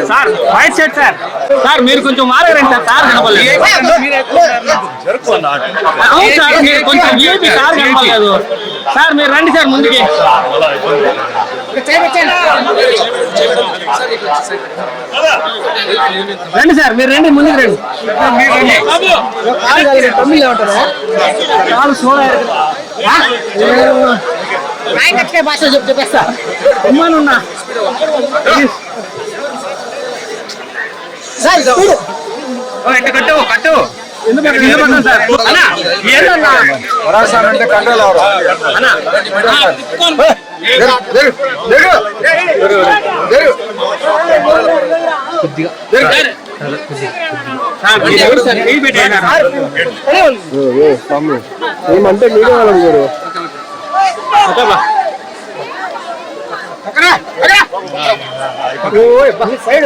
sir white shirt sir sir మీరు కొంచెం మారారండి sir sir కనపడలేదు సార్ మీరు కొంచెం ఏపీ సార్ కనపడలేదు సార్ మీరు రండి సార్ ముందుకి రండి సార్ మీరు రండి ముందుకు రండి భాష చెప్పేస్తా అమ్మానున్నా కట్టు కట్టు అంటే కంట్రోల్ అవరు ఏమంటే మీరే వాళ్ళని చూడు సైడ్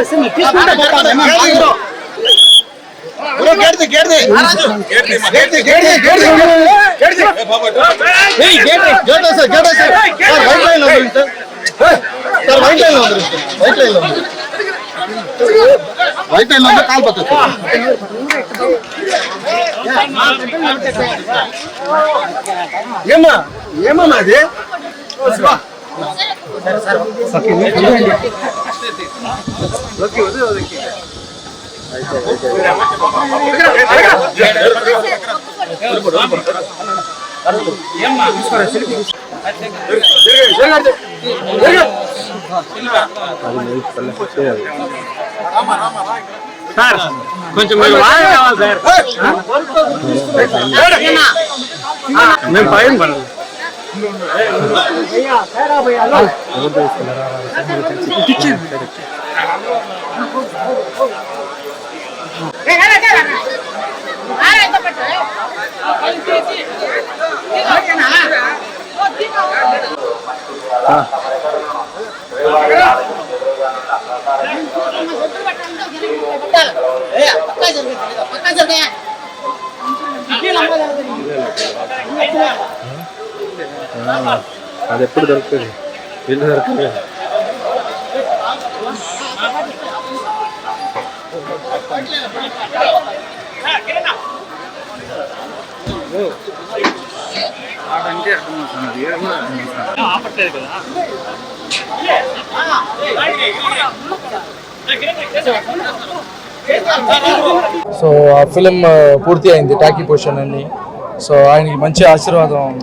వైట్ లైన్ లో కాల్ పక్క ఏమా ఏమన్నా అది సార్ కొంచెం మీరు వాడే కావాలి సార్ మేము పైన పడదు అది ఎప్పుడు దొరుకుతుంది వీళ్ళు దొరుకుతుంది సో ఆ ఫిలిం పూర్తి అయింది టాకీ పొజిషన్ అన్ని సో ఆయనకి మంచి ఆశీర్వాదం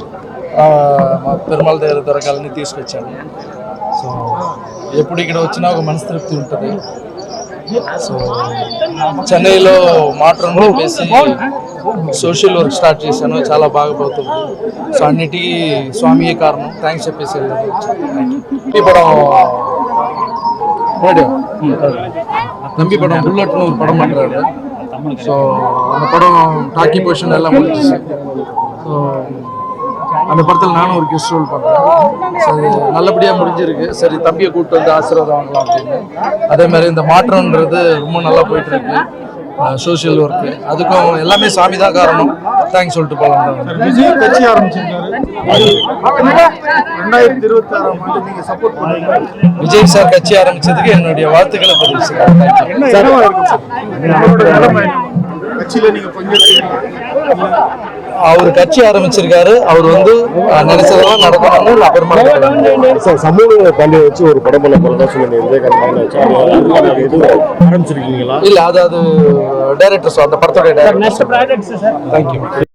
మా పెరుమాళ దగ్గర దొరకాలని తీసుకొచ్చాను సో ఎప్పుడు ఇక్కడ వచ్చినా ఒక మనస్తృప్తి ఉంటుంది సో చెన్నైలో మాట్రన్ చెప్పేసి సోషల్ వర్క్ స్టార్ట్ చేశాను చాలా బాగా పోతుంది సో అన్నిటికీ స్వామియే కారణం థ్యాంక్స్ చెప్పేసి தம்பி படம் புல்லட்னு ஒரு படம் பண்ணுறாரு ஸோ அந்த படம் டாக்கி பொசிஷன் எல்லாம் முடிஞ்சிச்சு ஸோ அந்த படத்தில் நானும் ஒரு கெஸ்ட் ரோல் பண்ணுறேன் சரி நல்லபடியாக முடிஞ்சிருக்கு சரி தம்பியை கூப்பிட்டு வந்து ஆசீர்வாதம் வாங்கலாம் அப்படின்னு அதே மாதிரி இந்த மாற்றம்ன்றது ரொம்ப நல்லா போயிட்டுருக்கு சோஷியல் ஒர்க்கு அதுக்கும் எல்லாமே சாமி தான் காரணம் தேங்க்ஸ் சொல்லிட்டு போகலாம் விஜய் கட்சி ஆரம்பிச்சிருக்காரு 2026 ஆண்டு நீங்க சப்போர்ட் பண்ணுவீங்க விஜய் சார் கட்சி ஆரம்பிச்சதுக்கு என்னுடைய வாழ்த்துக்களை தெரிவிச்சுக்கிறேன் கட்சியில நீங்க பங்கேற்கிறீங்க அவர் கட்சி ஆரம்பிச்சிருக்காரு அவர் வந்து நினைச்சதெல்லாம் நடக்கணும்னு நான் பெருமாள் சமூக பள்ளியை வச்சு ஒரு படம் பண்ண போறதா சொல்லுங்க விவேகானந்த ஆரம்பிச்சிருக்கீங்களா இல்ல அது டைரக்டர் அந்த படத்தோட டைரக்டர் தேங்க்யூ